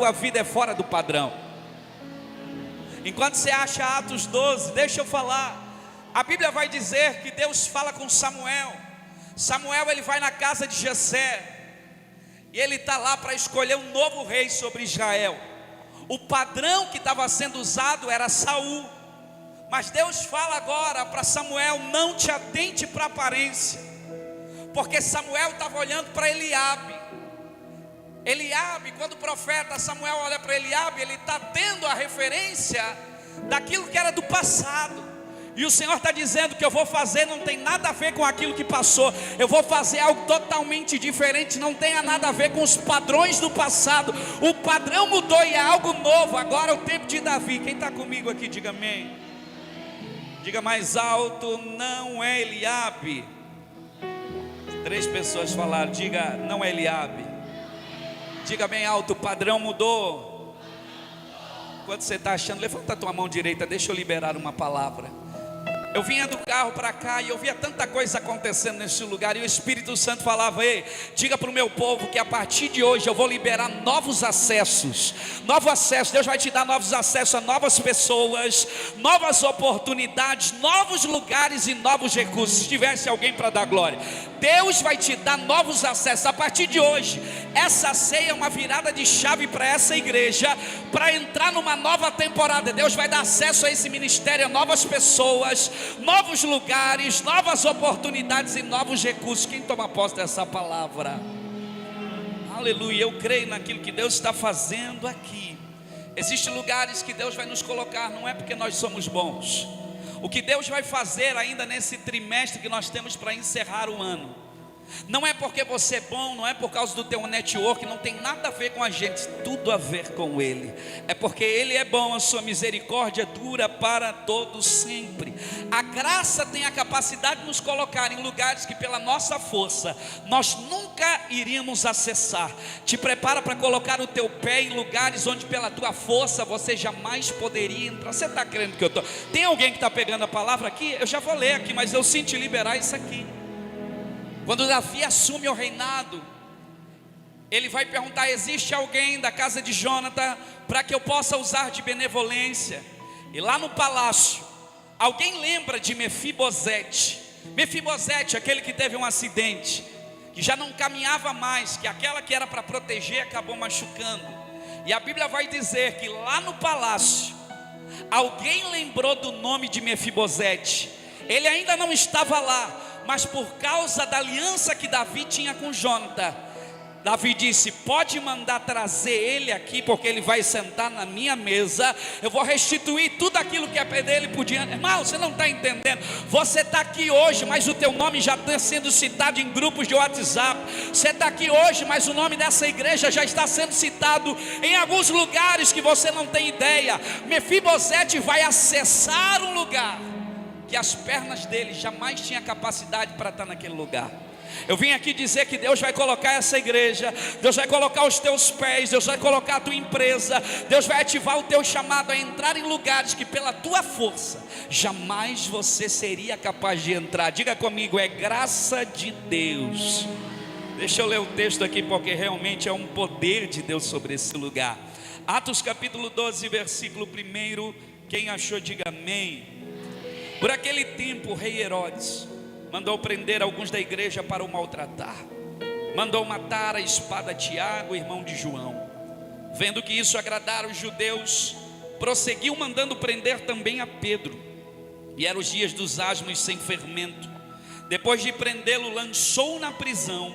tua vida é fora do padrão. Enquanto você acha Atos 12, deixa eu falar. A Bíblia vai dizer que Deus fala com Samuel. Samuel, ele vai na casa de Jessé, e ele está lá para escolher um novo rei sobre Israel. O padrão que estava sendo usado era Saul. Mas Deus fala agora para Samuel: não te atente para a aparência, porque Samuel estava olhando para Eliabe. Eliabe, quando o profeta Samuel olha para Eliabe, ele está tendo a referência daquilo que era do passado. E o Senhor está dizendo que eu vou fazer não tem nada a ver com aquilo que passou. Eu vou fazer algo totalmente diferente, não tenha nada a ver com os padrões do passado. O padrão mudou e é algo novo. Agora é o tempo de Davi. Quem está comigo aqui, diga amém. Diga mais alto: não é Eliabe. 3 pessoas falaram, diga: não é Eliabe. Diga bem alto: o padrão mudou. Quando você está achando, levanta a tua mão direita, deixa eu liberar uma palavra. Eu vinha do carro para cá e eu via tanta coisa acontecendo nesse lugar, e o Espírito Santo falava: ei, diga para o meu povo que a partir de hoje eu vou liberar novos acessos. Novo acesso, Deus vai te dar novos acessos a novas pessoas, novas oportunidades, novos lugares e novos recursos. Se tivesse alguém para dar glória, Deus vai te dar novos acessos a partir de hoje. Essa ceia é uma virada de chave para essa igreja, para entrar numa nova temporada. Deus vai dar acesso a esse ministério, a novas pessoas, novos lugares, novas oportunidades e novos recursos. Quem toma posse dessa palavra? Aleluia. Eu creio naquilo que Deus está fazendo aqui. Existem lugares que Deus vai nos colocar, não é porque nós somos bons. O que Deus vai fazer ainda nesse trimestre que nós temos para encerrar o ano, não é porque você é bom, não é por causa do teu network, não tem nada a ver com a gente, tudo a ver com Ele. É porque Ele é bom, a sua misericórdia dura para todos sempre. A graça tem a capacidade de nos colocar em lugares que pela nossa força nós nunca iríamos acessar. Te prepara para colocar o teu pé em lugares onde pela tua força você jamais poderia entrar. Você está crendo que eu estou? Tem alguém que está pegando a palavra aqui? Eu já vou ler aqui, mas eu sinto liberar isso aqui. Quando Davi assume o reinado, ele vai perguntar: existe alguém da casa de Jonathan para que eu possa usar de benevolência? E lá no palácio, alguém lembra de Mefibosete? Mefibosete, aquele que teve um acidente, que já não caminhava mais, que aquela que era para proteger acabou machucando. E a Bíblia vai dizer que lá no palácio, alguém lembrou do nome de Mefibosete. Ele ainda não estava lá, mas por causa da aliança que Davi tinha com Jonathan, Davi disse: pode mandar trazer ele aqui, porque ele vai sentar na minha mesa. Eu vou restituir tudo aquilo que é dele por diante. Irmão, você não está entendendo. Você está aqui hoje, mas o teu nome já está sendo citado em grupos de WhatsApp. Você está aqui hoje, mas o nome dessa igreja já está sendo citado em alguns lugares que você não tem ideia. Mefibosete vai acessar um lugar que as pernas dele jamais tinham capacidade para estar naquele lugar. Eu vim aqui dizer que Deus vai colocar essa igreja, Deus vai colocar os teus pés, Deus vai colocar a tua empresa, Deus vai ativar o teu chamado a entrar em lugares que pela tua força jamais você seria capaz de entrar. Diga comigo: é graça de Deus. Deixa eu ler o texto aqui, porque realmente é um poder de Deus sobre esse lugar. Atos capítulo 12, versículo 1. Quem achou, diga amém. Por aquele tempo o rei Herodes mandou prender alguns da igreja para o maltratar. Mandou matar a espada Tiago, irmão de João. Vendo que isso agradara os judeus, prosseguiu mandando prender também a Pedro. E eram os dias dos asmos sem fermento. Depois de prendê-lo, lançou na prisão,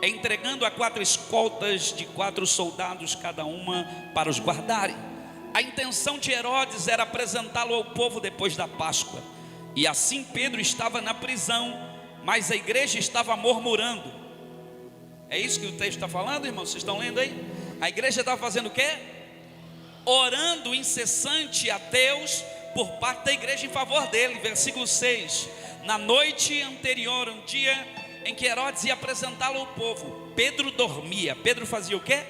entregando a 4 escoltas de 4 soldados cada uma para os guardarem. A intenção de Herodes era apresentá-lo ao povo depois da Páscoa. E assim Pedro estava na prisão, mas a igreja estava murmurando. É isso que o texto está falando, irmãos? Vocês estão lendo aí? A igreja estava fazendo o quê? Orando incessante a Deus por parte da igreja em favor dele. Versículo 6. Na noite anterior, um dia em que Herodes ia apresentá-lo ao povo, Pedro dormia. Pedro fazia o quê?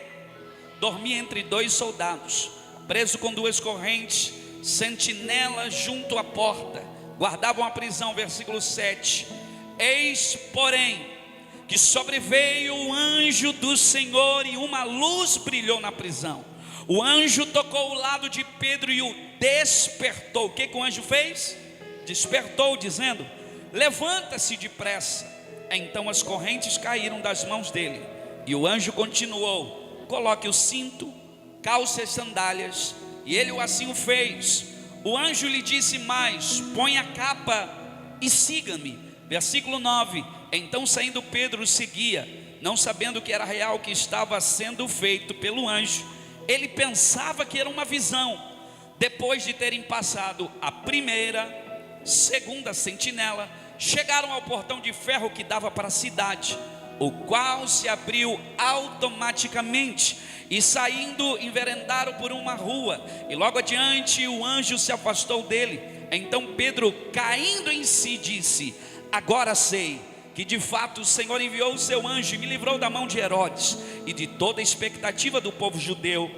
Dormia entre 2 soldados, preso com 2 correntes, sentinela junto à porta. Guardavam a prisão. Versículo 7. Eis, porém, que sobreveio o anjo do Senhor e uma luz brilhou na prisão. O anjo tocou o lado de Pedro e o despertou. O que o anjo fez? Despertou, dizendo: levanta-se depressa. Então as correntes caíram das mãos dele. E o anjo continuou: coloque o cinto, calce as sandálias. E ele assim o fez. O anjo lhe disse mais: põe a capa e siga-me. Versículo 9: então saindo Pedro seguia, não sabendo que era real o que estava sendo feito pelo anjo. Ele pensava que era uma visão. Depois de terem passado a primeira, segunda sentinela, chegaram ao portão de ferro que dava para a cidade, o qual se abriu automaticamente, e saindo enveredaram por uma rua, e logo adiante o anjo se afastou dele. Então Pedro, caindo em si, disse: agora sei que de fato o Senhor enviou o seu anjo e me livrou da mão de Herodes e de toda a expectativa do povo judeu.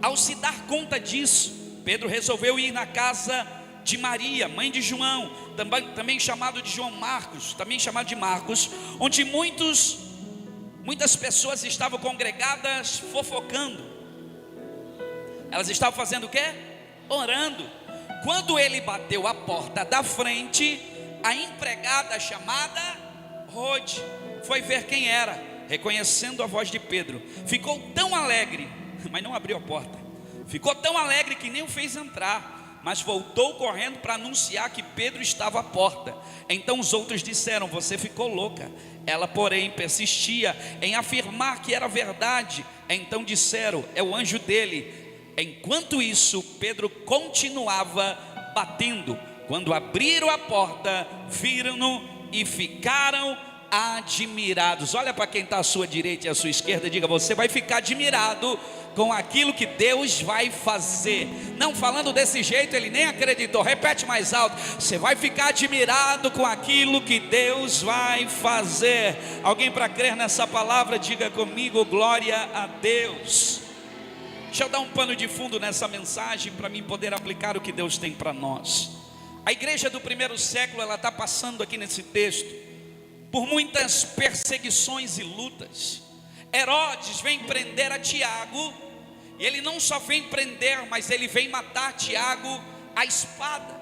Ao se dar conta disso, Pedro resolveu ir na casa de Maria, mãe de João, também chamado de João Marcos, também chamado de Marcos, onde muitas pessoas estavam congregadas fofocando. Elas estavam fazendo o quê? Orando. Quando ele bateu a porta da frente, a empregada chamada Rode foi ver quem era. Reconhecendo a voz de Pedro, ficou tão alegre, mas não abriu a porta. Ficou tão alegre que nem o fez entrar, mas voltou correndo para anunciar que Pedro estava à porta. Então os outros disseram: você ficou louca. Ela, porém, persistia em afirmar que era verdade. Então disseram: é o anjo dele. Enquanto isso, Pedro continuava batendo. Quando abriram a porta, viram-no e ficaram admirados. Olha para quem está à sua direita e à sua esquerda, diga: você vai ficar admirado com aquilo que Deus vai fazer. Não falando desse jeito, ele nem acreditou. Repete mais alto: você vai ficar admirado com aquilo que Deus vai fazer. Alguém para crer nessa palavra, diga comigo: glória a Deus. Deixa eu dar um pano de fundo nessa mensagem para mim poder aplicar o que Deus tem para nós. A igreja do primeiro século, ela está passando aqui nesse texto por muitas perseguições e lutas. Herodes vem prender a Tiago, e ele não só vem prender, mas ele vem matar Tiago à espada.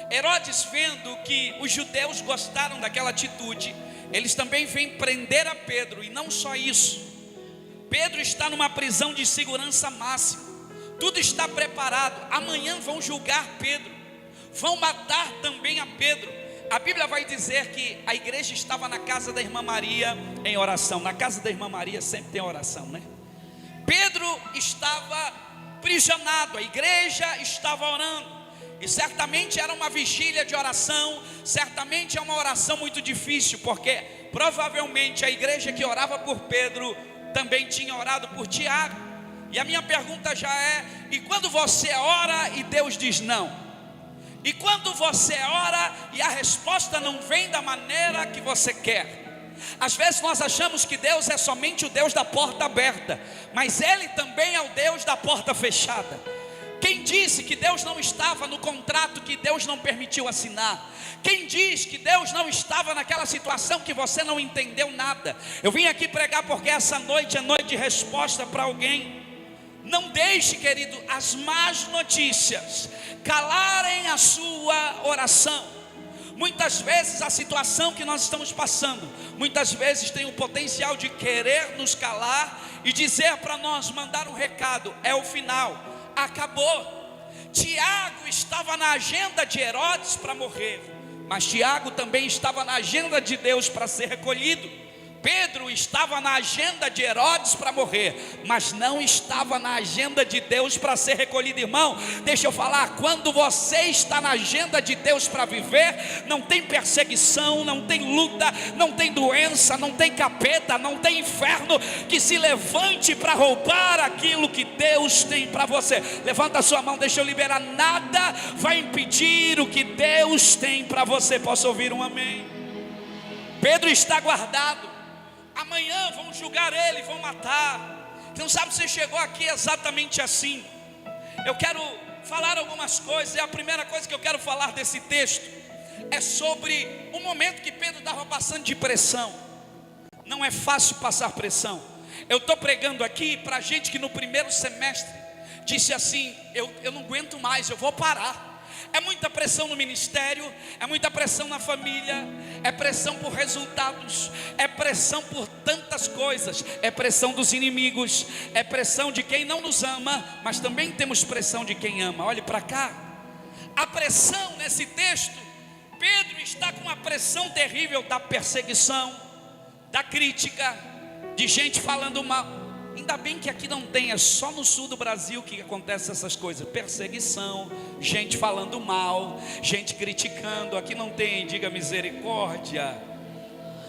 Herodes, vendo que os judeus gostaram daquela atitude, eles também vêm prender a Pedro. E não só isso, Pedro está numa prisão de segurança máxima, tudo está preparado. Amanhã vão julgar Pedro, vão matar também a Pedro. A Bíblia vai dizer que a igreja estava na casa da irmã Maria em oração. Na casa da irmã Maria sempre tem oração, né? Pedro estava prisionado, a igreja estava orando. E certamente era uma vigília de oração. Certamente é uma oração muito difícil, porque provavelmente a igreja que orava por Pedro também tinha orado por Tiago. E a minha pergunta já é: e quando você ora e Deus diz não? E quando você ora e a resposta não vem da maneira que você quer? Às vezes nós achamos que Deus é somente o Deus da porta aberta, mas Ele também é o Deus da porta fechada. Quem disse que Deus não estava no contrato que Deus não permitiu assinar? Quem diz que Deus não estava naquela situação que você não entendeu nada? Eu vim aqui pregar porque essa noite é noite de resposta para alguém. Não deixe, querido, as más notícias calarem a sua oração. Muitas vezes a situação que nós estamos passando, muitas vezes tem o potencial de querer nos calar e dizer para nós, mandar um recado: é o final, acabou. Tiago estava na agenda de Herodes para morrer, mas Tiago também estava na agenda de Deus para ser recolhido. Pedro estava na agenda de Herodes para morrer, mas não estava na agenda de Deus para ser recolhido. Irmão, deixa eu falar, quando você está na agenda de Deus para viver, não tem perseguição, não tem luta, não tem doença, não tem capeta, não tem inferno que se levante para roubar aquilo que Deus tem para você. Levanta a sua mão, deixa eu liberar. Nada vai impedir o que Deus tem para você. Posso ouvir um amém? Pedro está guardado. Amanhã vão julgar ele, vão matar. Não sabe se chegou aqui exatamente assim. Eu quero falar algumas coisas. E a primeira coisa que eu quero falar desse texto é sobre o momento que Pedro estava passando de pressão. Não é fácil passar pressão. Eu estou pregando aqui para gente que no primeiro semestre disse assim: eu não aguento mais, eu vou parar. É muita pressão no ministério, é muita pressão na família, é pressão por resultados, é pressão por tantas coisas, é pressão dos inimigos, é pressão de quem não nos ama, mas também temos pressão de quem ama. Olhe para cá, a pressão nesse texto, Pedro está com uma pressão terrível da perseguição, da crítica, de gente falando mal. Ainda bem que aqui não tem, é só no sul do Brasil que acontecem essas coisas: perseguição, gente falando mal, gente criticando. Aqui não tem, diga misericórdia.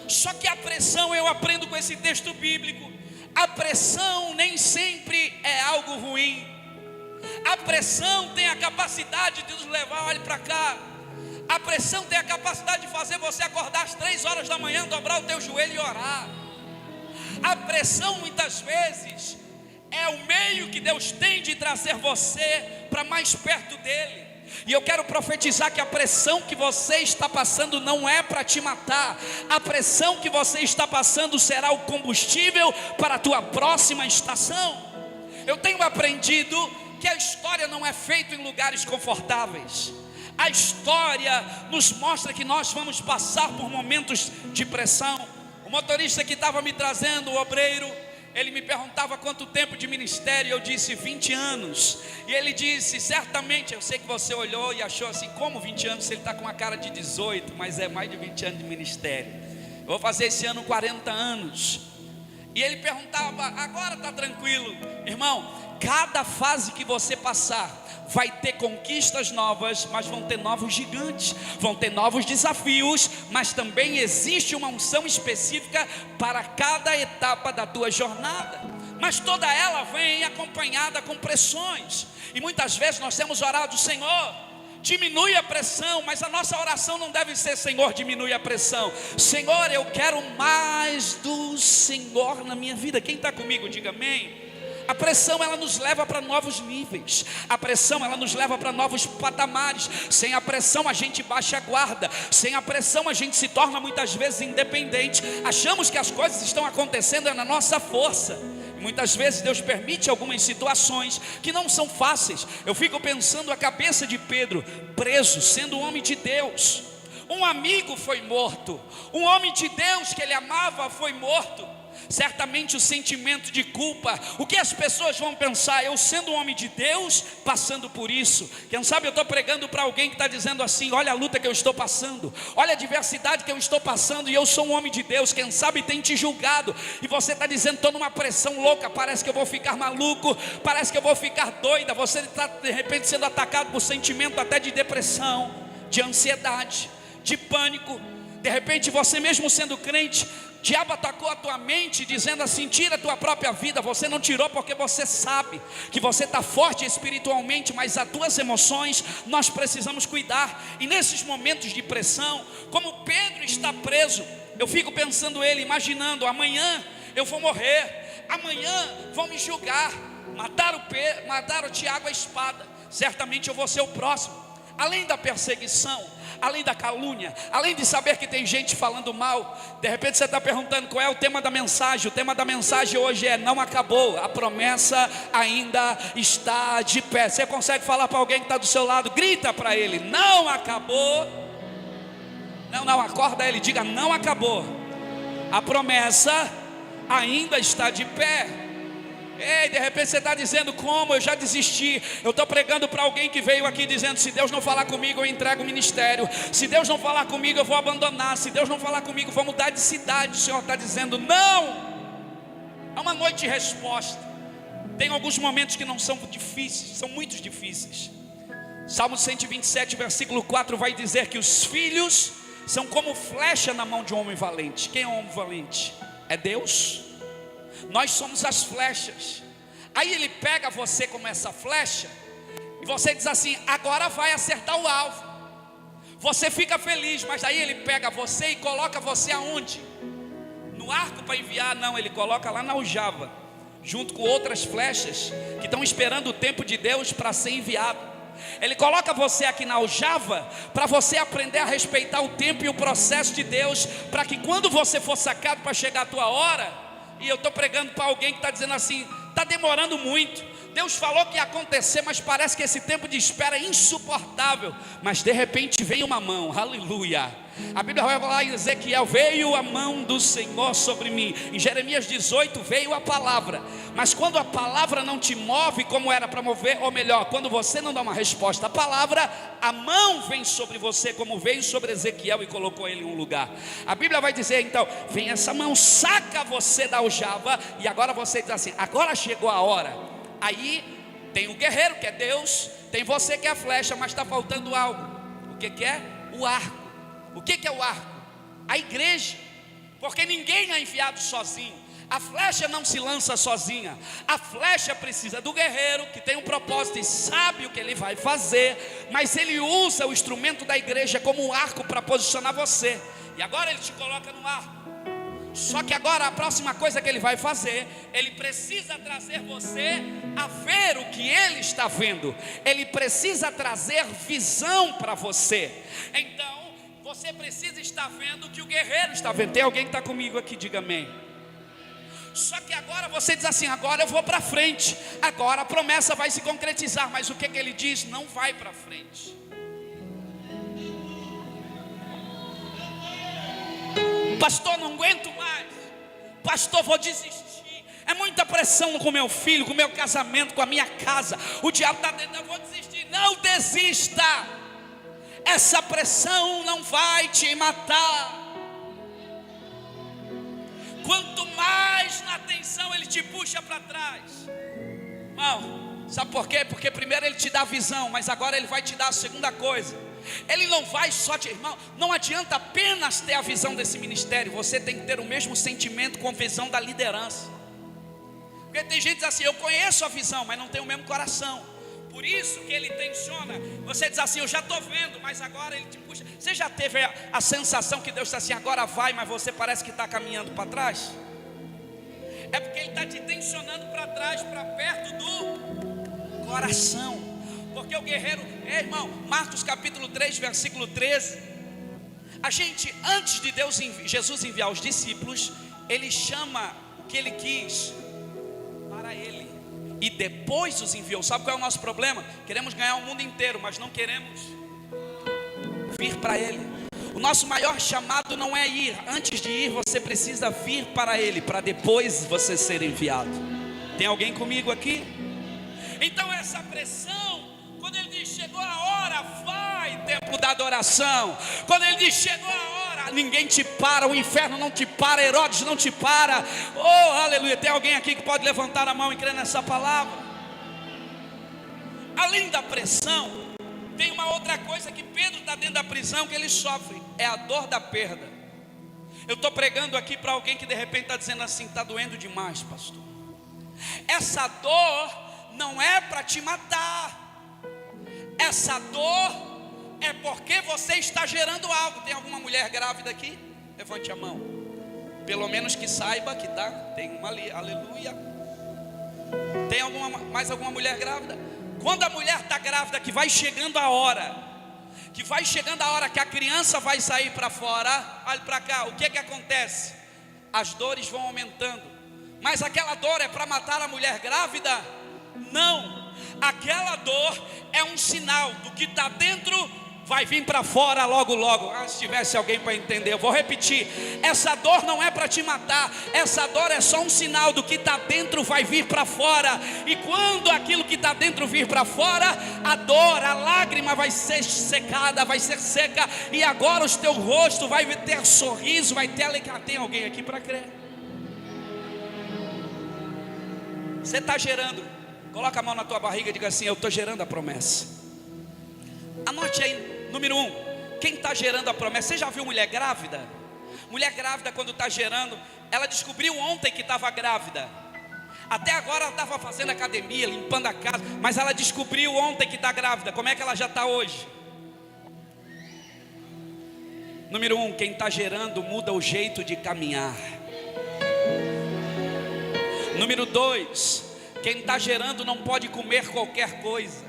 Só que a pressão, eu aprendo com esse texto bíblico, a pressão nem sempre é algo ruim. A pressão tem a capacidade de nos levar, olhe para cá, a pressão tem a capacidade de fazer você acordar às 3 horas da manhã, dobrar o teu joelho e orar. A pressão muitas vezes é o meio que Deus tem de trazer você para mais perto dele. E eu quero profetizar que a pressão que você está passando não é para te matar. A pressão que você está passando será o combustível para a tua próxima estação. Eu tenho aprendido que a história não é feita em lugares confortáveis. A história nos mostra que nós vamos passar por momentos de pressão. O motorista que estava me trazendo, o obreiro, ele me perguntava quanto tempo de ministério. Eu disse 20 anos. E ele disse: certamente, eu sei que você olhou e achou assim, como 20 anos se ele está com uma cara de 18, mas é mais de 20 anos de ministério. Eu vou fazer esse ano 40 anos. E ele perguntava: agora está tranquilo? Irmão, cada fase que você passar vai ter conquistas novas, mas vão ter novos gigantes, vão ter novos desafios, mas também existe uma unção específica para cada etapa da tua jornada. Mas toda ela vem acompanhada com pressões, e muitas vezes nós temos orado: Senhor, diminui a pressão. Mas a nossa oração não deve ser: Senhor, diminui a pressão. Senhor, eu quero mais do Senhor na minha vida. Quem está comigo, diga amém. A pressão, ela nos leva para novos níveis. A pressão, ela nos leva para novos patamares. Sem a pressão a gente baixa a guarda. Sem a pressão a gente se torna muitas vezes independente. Achamos que as coisas estão acontecendo na nossa força. E muitas vezes Deus permite algumas situações que não são fáceis. Eu fico pensando a cabeça de Pedro, preso, sendo um homem de Deus. Um amigo foi morto. Um homem de Deus que ele amava foi morto. Certamente o sentimento de culpa, o que as pessoas vão pensar, eu sendo um homem de Deus, passando por isso. Quem sabe eu estou pregando para alguém que está dizendo assim: olha a luta que eu estou passando, olha a adversidade que eu estou passando, e eu sou um homem de Deus. Quem sabe tem te julgado, e você está dizendo: estou numa pressão louca, parece que eu vou ficar maluco, parece que eu vou ficar doida. Você está de repente sendo atacado por sentimento até de depressão, de ansiedade, de pânico. De repente você mesmo sendo crente, o diabo atacou a tua mente dizendo assim: tira a tua própria vida. Você não tirou porque você sabe que você está forte espiritualmente, mas as tuas emoções nós precisamos cuidar. E nesses momentos de pressão, como Pedro está preso, eu fico pensando ele, imaginando: amanhã eu vou morrer, amanhã vão me julgar, mataram o Tiago à espada, certamente eu vou ser o próximo. Além da perseguição, além da calúnia, além de saber que tem gente falando mal, de repente você está perguntando qual é o tema da mensagem. O tema da mensagem hoje é: não acabou, a promessa ainda está de pé. Você consegue falar para alguém que está do seu lado? Grita para ele: não acabou. Não, acorda ele, diga: não acabou, a promessa ainda está de pé. Ei, de repente você está dizendo: como? Eu já desisti. Eu estou pregando para alguém que veio aqui dizendo: se Deus não falar comigo, eu entrego o ministério. Se Deus não falar comigo, eu vou abandonar. Se Deus não falar comigo, vou mudar de cidade. O Senhor está dizendo: não. É uma noite de resposta. Tem alguns momentos que não são difíceis, são muito difíceis. Salmo 127, versículo 4 vai dizer que os filhos são como flecha na mão de um homem valente. Quem é um homem valente? É Deus. Nós somos as flechas. Aí ele pega você como essa flecha e você diz assim: agora vai acertar o alvo. Você fica feliz, mas aí ele pega você e coloca você aonde? No arco para enviar? Não, ele coloca lá na aljava, junto com outras flechas que estão esperando o tempo de Deus para ser enviado. Ele coloca você aqui na aljava para você aprender a respeitar o tempo e o processo de Deus, para que quando você for sacado para chegar a tua hora. E eu estou pregando para alguém que está dizendo assim: está demorando muito, Deus falou que ia acontecer, mas parece que esse tempo de espera é insuportável. Mas de repente vem uma mão, aleluia. A Bíblia vai falar em Ezequiel: veio a mão do Senhor sobre mim. Em Jeremias 18 veio a palavra. Mas quando a palavra não te move como era para mover, ou melhor, quando você não dá uma resposta à palavra, a mão vem sobre você como veio sobre Ezequiel e colocou ele em um lugar. A Bíblia vai dizer então: vem essa mão, saca você da aljava. E agora você diz assim: agora chegou a hora. Aí tem o guerreiro, que é Deus, tem você, que é a flecha, mas está faltando algo. O que é? O arco. O que é o arco? A igreja. Porque ninguém é enviado sozinho. A flecha não se lança sozinha. A flecha precisa do guerreiro, que tem um propósito e sabe o que ele vai fazer, mas ele usa o instrumento da igreja como um arco para posicionar você. E agora ele te coloca no arco. Só que agora a próxima coisa que ele vai fazer, ele precisa trazer você a ver o que ele está vendo. Ele precisa trazer visão para você. Então você precisa estar vendo o que o guerreiro está vendo. Tem alguém que está comigo aqui? Diga amém. Só que agora você diz assim: agora eu vou para frente, agora a promessa vai se concretizar. Mas o que ele diz? Não vai para frente. Pastor, não aguento mais. Pastor, vou desistir. É muita pressão com meu filho, com meu casamento, com a minha casa. O diabo está dentro, eu vou desistir. Não desista. Essa pressão não vai te matar. Quanto mais na tensão ele te puxa para trás. Irmão, sabe por quê? Porque primeiro ele te dá visão, mas agora ele vai te dar a segunda coisa. Ele não vai só te... Irmão, não adianta apenas ter a visão desse ministério. Você tem que ter o mesmo sentimento com a visão da liderança. Porque tem gente que diz assim: eu conheço a visão, mas não tem o mesmo coração. Por isso que ele tensiona. Você diz assim: eu já estou vendo, mas agora ele te puxa. Você já teve a sensação que Deus está assim: agora vai, mas você parece que está caminhando para trás? É porque ele está te tensionando para trás, para perto do coração. Porque o guerreiro, irmão, Marcos capítulo 3, versículo 13. A gente, antes de Jesus enviar os discípulos, ele chama o que ele quis para ele, e depois os enviou. Sabe qual é o nosso problema? Queremos ganhar o mundo inteiro, mas não queremos vir para ele. O nosso maior chamado não é ir. Antes de ir, você precisa vir para ele, para depois você ser enviado. Tem alguém comigo aqui? Então essa pressão, quando ele diz chegou a hora, vai, tempo da adoração. Quando ele diz chegou a hora, ninguém te para, o inferno não te para, Herodes não te para. Oh, aleluia. Tem alguém aqui que pode levantar a mão e crer nessa palavra? Além da pressão, tem uma outra coisa que Pedro está dentro da prisão, que ele sofre, é a dor da perda. Eu estou pregando aqui para alguém que de repente está dizendo assim: está doendo demais, pastor. Essa dor não é para te matar. Essa dor é porque você está gerando algo. Tem alguma mulher grávida aqui? Levante a mão. Pelo menos que saiba que tá. Tem uma ali, aleluia. Tem mais alguma mulher grávida? Quando a mulher está grávida, que vai chegando a hora, que a criança vai sair para fora, olha para cá, o que acontece? As dores vão aumentando. Mas aquela dor é para matar a mulher grávida? Não. Aquela dor é um sinal do que está dentro vai vir para fora logo logo. Se tivesse alguém para entender, eu vou repetir. Essa dor não é para te matar. Essa dor é só um sinal do que está dentro vai vir para fora. E quando aquilo que está dentro vir para fora, a dor, a lágrima vai ser secada, vai ser seca. E agora o teu rosto vai ter sorriso, vai ter alegria. Tem alguém aqui para crer? Você está gerando. Coloca a mão na tua barriga e diga assim: eu estou gerando a promessa. Anote aí. Número 1, quem está gerando a promessa? Você já viu mulher grávida? Mulher grávida, quando está gerando, ela descobriu ontem que estava grávida. Até agora ela estava fazendo academia, limpando a casa, mas ela descobriu ontem que está grávida. Como é que ela já está hoje? Número 1, quem está gerando muda o jeito de caminhar. Número 2, quem está gerando não pode comer qualquer coisa.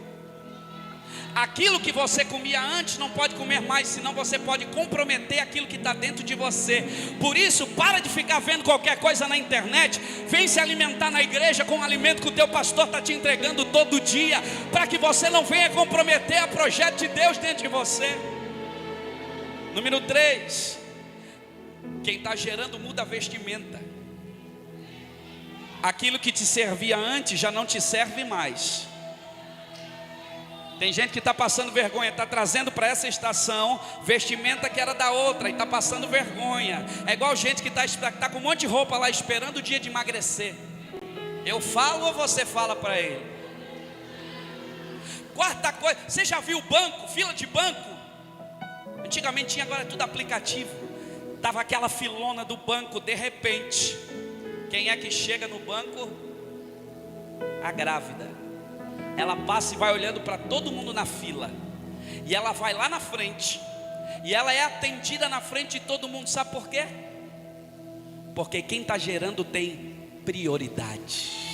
Aquilo que você comia antes não pode comer mais, senão você pode comprometer aquilo que está dentro de você. Por isso, para de ficar vendo qualquer coisa na internet. Vem se alimentar na igreja com o alimento que o teu pastor está te entregando todo dia, para que você não venha comprometer o projeto de Deus dentro de você. Número 3, quem está gerando muda a vestimenta. Aquilo que te servia antes já não te serve mais. Tem gente que está passando vergonha, está trazendo para essa estação vestimenta que era da outra e está passando vergonha. É igual gente que está com um monte de roupa lá esperando o dia de emagrecer. Eu falo ou você fala para ele? Quarta coisa, você já viu banco, fila de banco? Antigamente tinha, agora é tudo aplicativo. Estava aquela filona do banco, de repente, quem é que chega no banco? A grávida. Ela passa e vai olhando para todo mundo na fila. E ela vai lá na frente. E ela é atendida na frente de todo mundo. Sabe por quê? Porque quem está gerando tem prioridade.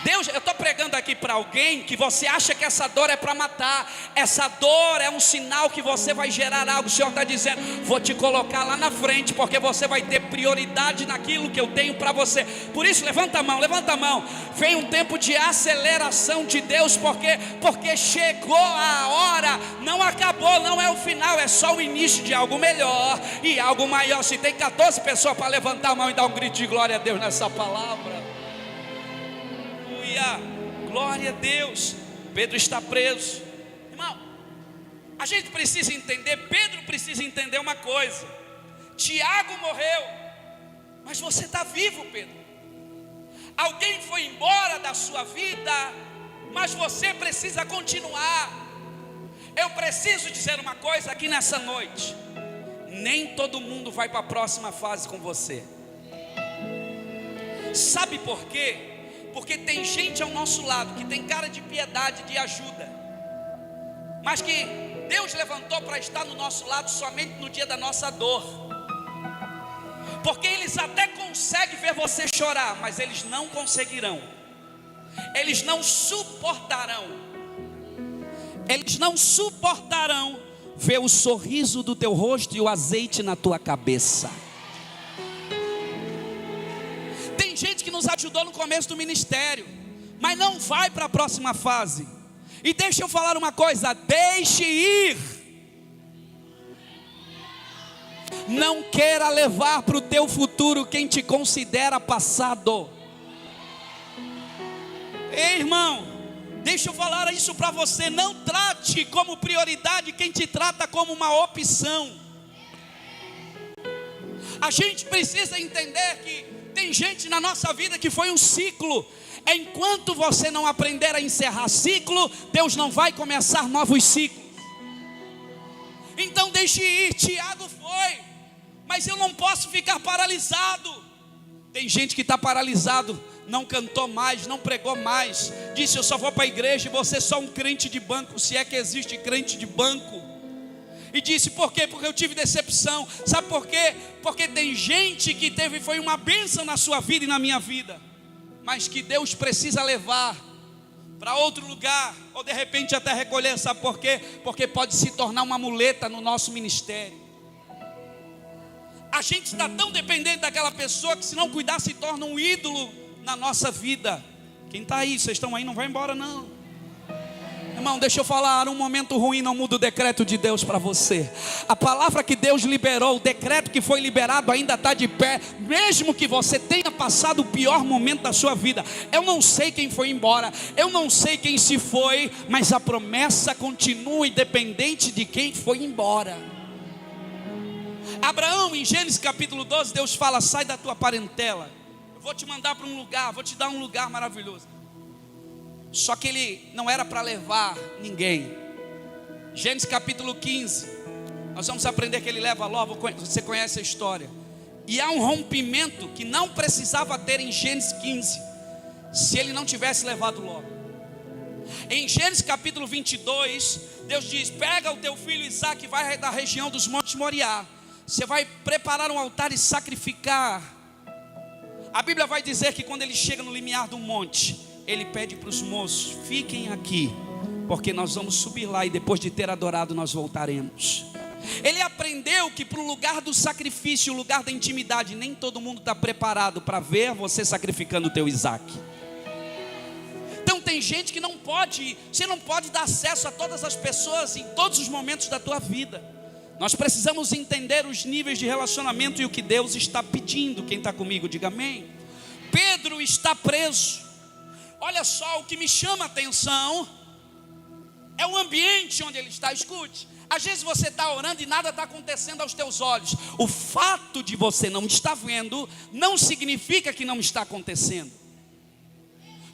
Deus, eu estou pregando aqui para alguém que você acha que essa dor é para matar. Essa dor é um sinal que você vai gerar algo. O Senhor está dizendo: vou te colocar lá na frente, porque você vai ter prioridade naquilo que eu tenho para você. Por isso, levanta a mão, levanta a mão. Vem um tempo de aceleração de Deus, porque chegou a hora. Não acabou, não é o final, é só o início de algo melhor e algo maior. Se tem 14 pessoas para levantar a mão e dar um grito de glória a Deus nessa palavra. Glória a Deus. Pedro está preso. Irmão, a gente precisa entender, Pedro precisa entender uma coisa. Tiago morreu, mas você está vivo, Pedro. Alguém foi embora da sua vida, mas você precisa continuar. Eu preciso dizer uma coisa aqui nessa noite: nem todo mundo vai para a próxima fase com você. Sabe por quê? Porque tem gente ao nosso lado que tem cara de piedade, de ajuda, mas que Deus levantou para estar no nosso lado somente no dia da nossa dor. Porque eles até conseguem ver você chorar, mas eles não conseguirão, eles não suportarão ver o sorriso do teu rosto e o azeite na tua cabeça. Gente que nos ajudou no começo do ministério, mas não vai para a próxima fase. E deixa eu falar uma coisa: deixe ir. Não queira levar para o teu futuro quem te considera passado. Ei, irmão, deixa eu falar isso para você: não trate como prioridade quem te trata como uma opção. A gente precisa entender que tem gente na nossa vida que foi um ciclo. Enquanto você não aprender a encerrar ciclo, Deus não vai começar novos ciclos. Então deixe ir. Tiago foi, mas eu não posso ficar paralisado. Tem gente que está paralisado, não cantou mais, não pregou mais, disse: eu só vou para a igreja e você é só um crente de banco, se é que existe crente de banco. E disse: por quê? Porque eu tive decepção. Sabe por quê? Porque tem gente que foi uma bênção na sua vida e na minha vida, mas que Deus precisa levar para outro lugar, ou de repente até recolher. Sabe por quê? Porque pode se tornar uma muleta no nosso ministério. A gente está tão dependente daquela pessoa que, se não cuidar, se torna um ídolo na nossa vida. Quem está aí? Vocês estão aí? Não vai embora não. Irmão, deixa eu falar, um momento ruim não muda o decreto de Deus para você. A palavra que Deus liberou, o decreto que foi liberado ainda está de pé, mesmo que você tenha passado o pior momento da sua vida. Eu não sei quem foi embora, eu não sei quem se foi, mas a promessa continua independente de quem foi embora. Abraão, em Gênesis capítulo 12, Deus fala: sai da tua parentela, eu vou te mandar para um lugar, vou te dar um lugar maravilhoso. Só que ele não era para levar ninguém. Gênesis capítulo 15, nós vamos aprender que ele leva Ló. Você conhece a história. E há um rompimento que não precisava ter em Gênesis 15, se ele não tivesse levado Ló. Em Gênesis capítulo 22, Deus diz: pega o teu filho Isaque e vai da região dos montes Moriá. Você vai preparar um altar e sacrificar. A Bíblia vai dizer que quando ele chega no limiar do monte, ele pede para os moços: fiquem aqui, porque nós vamos subir lá e depois de ter adorado nós voltaremos. Ele aprendeu que para o lugar do sacrifício, o lugar da intimidade, nem todo mundo está preparado para ver você sacrificando o teu Isaac. Então tem gente que não pode, você não pode dar acesso a todas as pessoas em todos os momentos da tua vida. Nós precisamos entender os níveis de relacionamento e o que Deus está pedindo. Quem está comigo, diga amém. Pedro está preso. Olha só, o que me chama a atenção é o ambiente onde ele está. Escute, às vezes você está orando e nada está acontecendo aos teus olhos. O fato de você não estar vendo não significa que não está acontecendo.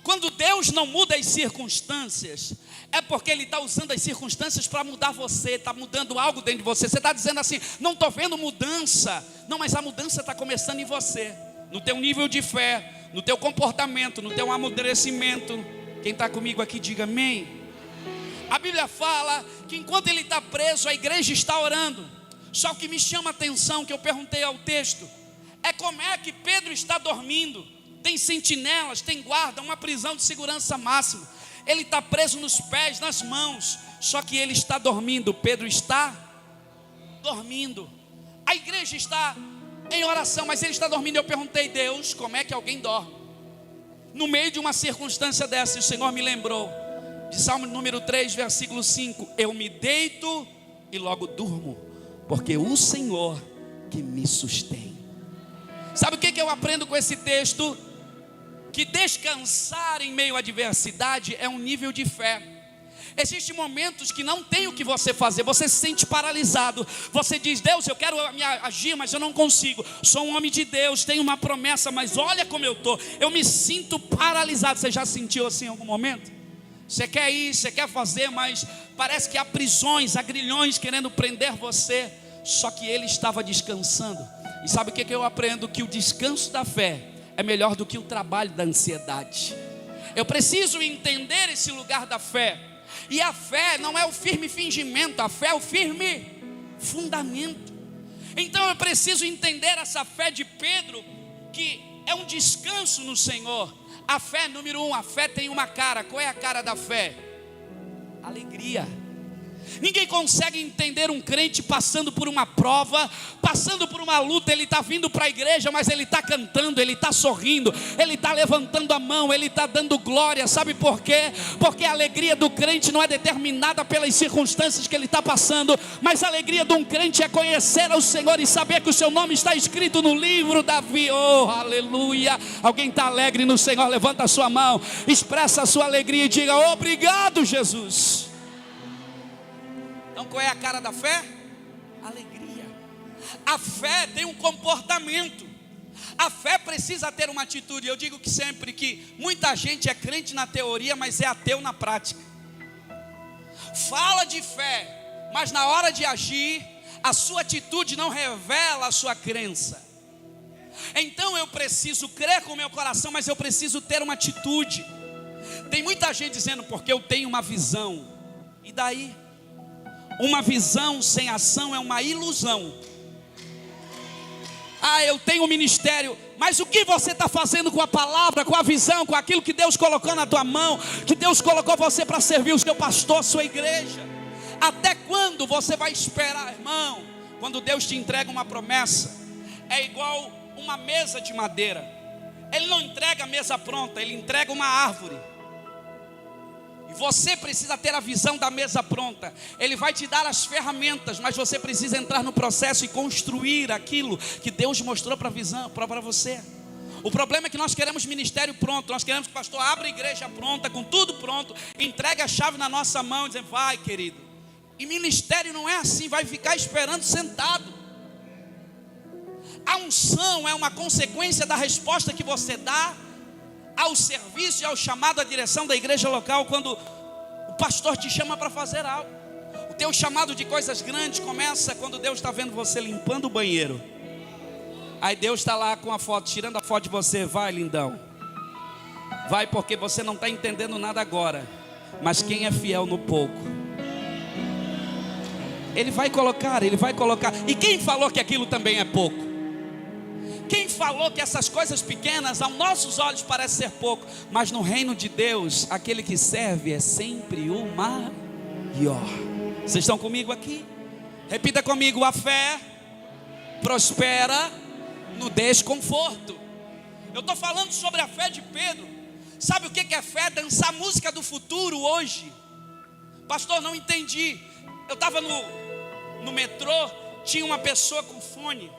Quando Deus não muda as circunstâncias, é porque Ele está usando as circunstâncias para mudar você, está mudando algo dentro de você. Você está dizendo assim, não estou vendo mudança. Não, mas a mudança está começando em você, no teu nível de fé, no teu comportamento, no teu amadurecimento. Quem está comigo aqui, diga amém. A Bíblia fala que enquanto ele está preso, a igreja está orando. Só que me chama a atenção, que eu perguntei ao texto, é como é que Pedro está dormindo. Tem sentinelas, tem guarda, uma prisão de segurança máxima. Ele está preso nos pés, nas mãos. Só que ele está dormindo. Pedro está dormindo. A igreja está em oração, mas ele está dormindo. Eu perguntei, Deus, como é que alguém dorme no meio de uma circunstância dessa? E o Senhor me lembrou de Salmo número 3, versículo 5. Eu me deito e logo durmo, porque o Senhor que me sustém. Sabe o que eu aprendo com esse texto? Que descansar em meio à adversidade é um nível de fé. Existem momentos que não tem o que você fazer, você se sente paralisado. Você diz, Deus, eu quero agir, mas eu não consigo. Sou um homem de Deus, tenho uma promessa, mas olha como eu estou. Eu me sinto paralisado. Você já sentiu assim em algum momento? Você quer ir, você quer fazer, mas parece que há prisões, há grilhões querendo prender você. Só que ele estava descansando. E sabe o que eu aprendo? Que o descanso da fé é melhor do que o trabalho da ansiedade. Eu preciso entender esse lugar da fé. E a fé não é o firme fingimento, a fé é o firme fundamento. Então eu preciso entender essa fé de Pedro, que é um descanso no Senhor. A fé, número 1, a fé tem uma cara. Qual é a cara da fé? Alegria. Ninguém consegue entender um crente passando por uma prova, passando por uma luta. Ele está vindo para a igreja, mas ele está cantando, ele está sorrindo, ele está levantando a mão, ele está dando glória. Sabe por quê? Porque a alegria do crente não é determinada pelas circunstâncias que ele está passando, mas a alegria de um crente é conhecer ao Senhor e saber que o seu nome está escrito no livro da vida. Oh, aleluia! Alguém está alegre no Senhor? Levanta a sua mão, expressa a sua alegria e diga, obrigado, Jesus. Então qual é a cara da fé? Alegria. A fé tem um comportamento. A fé precisa ter uma atitude. Eu digo que sempre que muita gente é crente na teoria, mas é ateu na prática. Fala de fé, mas na hora de agir, a sua atitude não revela a sua crença. Então eu preciso crer com o meu coração, mas eu preciso ter uma atitude. Tem muita gente dizendo, porque eu tenho uma visão. E daí? Uma visão sem ação é uma ilusão. Ah, eu tenho um ministério, mas o que você está fazendo com a palavra, com a visão, com aquilo que Deus colocou na tua mão, que Deus colocou você para servir o seu pastor, a sua igreja? Até quando você vai esperar, irmão? Quando Deus te entrega uma promessa, é igual uma mesa de madeira. Ele não entrega a mesa pronta, Ele entrega uma árvore. E você precisa ter a visão da mesa pronta. Ele vai te dar as ferramentas, mas você precisa entrar no processo e construir aquilo que Deus mostrou para a visão, para você. O problema é que nós queremos ministério pronto. Nós queremos que o pastor abra a igreja pronta, com tudo pronto, entregue a chave na nossa mão e dizer, vai, querido. E ministério não é assim, vai ficar esperando sentado. A unção é uma consequência da resposta que você dá ao serviço e ao chamado à direção da igreja local. Quando o pastor te chama para fazer algo, o teu chamado de coisas grandes começa quando Deus está vendo você limpando o banheiro. Aí Deus está lá com a foto, tirando a foto de você. Vai, lindão, vai, porque você não está entendendo nada agora, mas quem é fiel no pouco, Ele vai colocar. E quem falou que aquilo também é pouco? Quem falou que essas coisas pequenas aos nossos olhos parecem ser pouco, mas no reino de Deus, aquele que serve é sempre o maior. Vocês estão comigo aqui? Repita comigo: a fé prospera no desconforto. Eu estou falando sobre a fé de Pedro. Sabe o que é fé? Dançar música do futuro hoje. Pastor, não entendi. Eu estava no metrô, tinha uma pessoa com fone,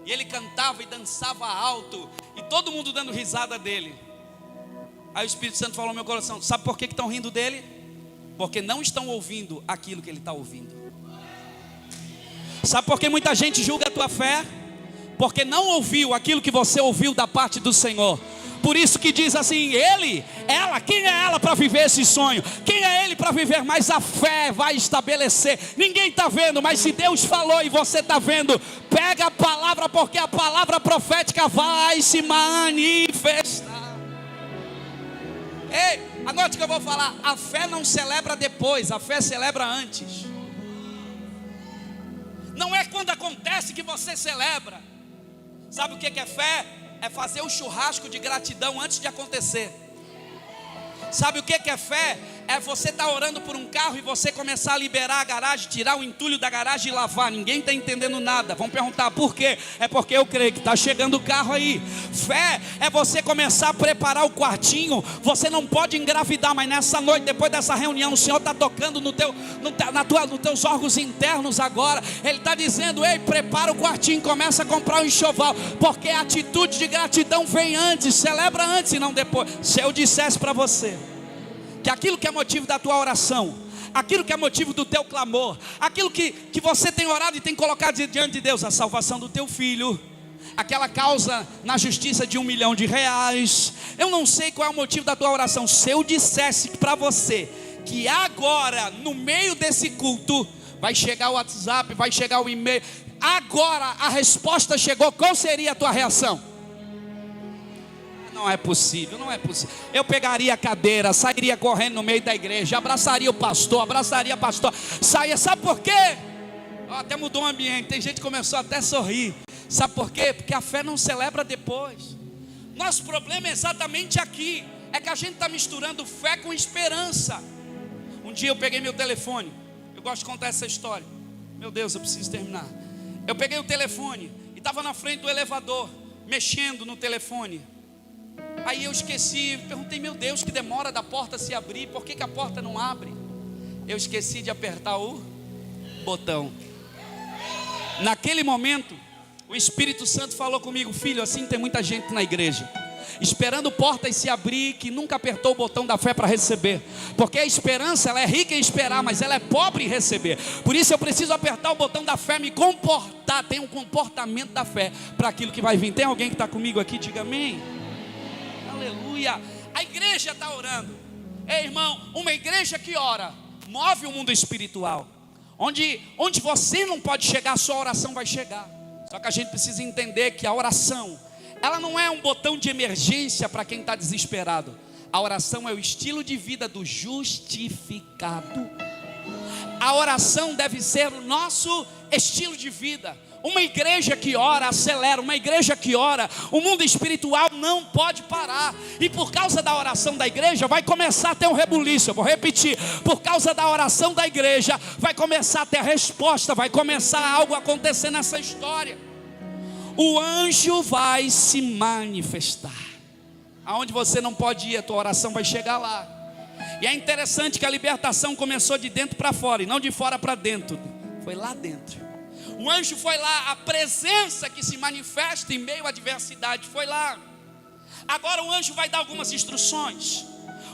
e ele cantava e dançava alto, e todo mundo dando risada dele. Aí o Espírito Santo falou no meu coração: sabe por que estão rindo dele? Porque não estão ouvindo aquilo que ele está ouvindo. Sabe por que muita gente julga a tua fé? Porque não ouviu aquilo que você ouviu da parte do Senhor. Por isso que diz assim: ela, quem é ela para viver esse sonho? Quem é ele para viver? Mas a fé vai estabelecer. Ninguém está vendo, mas se Deus falou e você está vendo, pega a palavra, porque a palavra profética vai se manifestar. Ei, anote o que eu vou falar: a fé não celebra depois, a fé celebra antes. Não é quando acontece que você celebra. Sabe o que é fé? É fazer o churrasco de gratidão antes de acontecer. Sabe o que é fé? É você estar orando por um carro e você começar a liberar a garagem, tirar o entulho da garagem e lavar. Ninguém está entendendo nada. Vão perguntar por quê? É porque eu creio que está chegando o carro aí. Fé é você começar a preparar o quartinho. Você não pode engravidar, mas nessa noite, depois dessa reunião, o Senhor está tocando nos teus órgãos internos agora. Ele está dizendo: ei, prepara o quartinho, começa a comprar o enxoval, porque a atitude de gratidão vem antes, celebra antes e não depois. Se eu dissesse para você que aquilo que é motivo da tua oração, aquilo que é motivo do teu clamor, aquilo que você tem orado e tem colocado diante de Deus, a salvação do teu filho, aquela causa na justiça de R$1 milhão, eu não sei qual é o motivo da tua oração. Se eu dissesse para você que agora, no meio desse culto, vai chegar o WhatsApp, vai chegar o e-mail, agora a resposta chegou, qual seria a tua reação? Não é possível, não é possível. Eu pegaria a cadeira, sairia correndo no meio da igreja, abraçaria o pastor, saia. Sabe por quê? Até mudou o ambiente, tem gente que começou até a sorrir. Sabe por quê? Porque a fé não celebra depois. Nosso problema é exatamente aqui, é que a gente está misturando fé com esperança. Um dia eu peguei meu telefone, eu gosto de contar essa história. Meu Deus, eu preciso terminar. Eu peguei o telefone e estava na frente do elevador, mexendo no telefone. Aí eu esqueci, perguntei: meu Deus, que demora da porta se abrir, por que a porta não abre? Eu esqueci de apertar o botão. Naquele momento, o Espírito Santo falou comigo: filho, assim tem muita gente na igreja, esperando portas se abrir, que nunca apertou o botão da fé para receber. Porque a esperança, ela é rica em esperar, mas ela é pobre em receber. Por isso eu preciso apertar o botão da fé, me comportar, ter um comportamento da fé para aquilo que vai vir. Tem alguém que está comigo aqui? Diga amém. Aleluia. A igreja está orando. Ei, irmão, uma igreja que ora move o mundo espiritual. Onde você não pode chegar, a sua oração vai chegar. Só que a gente precisa entender que a oração, ela não é um botão de emergência para quem está desesperado. A oração é o estilo de vida do justificado. A oração deve ser o nosso estilo de vida. Uma igreja que ora acelera, uma igreja que ora, o mundo espiritual não pode parar. E por causa da oração da igreja vai começar a ter um rebuliço. Eu vou repetir: por causa da oração da igreja vai começar a ter resposta, vai começar algo a acontecer nessa história. O anjo vai se manifestar. Aonde você não pode ir, a tua oração vai chegar lá. E é interessante que a libertação começou de dentro para fora e não de fora para dentro. Foi lá dentro. O anjo foi lá, a presença que se manifesta em meio à adversidade foi lá. Agora o anjo vai dar algumas instruções.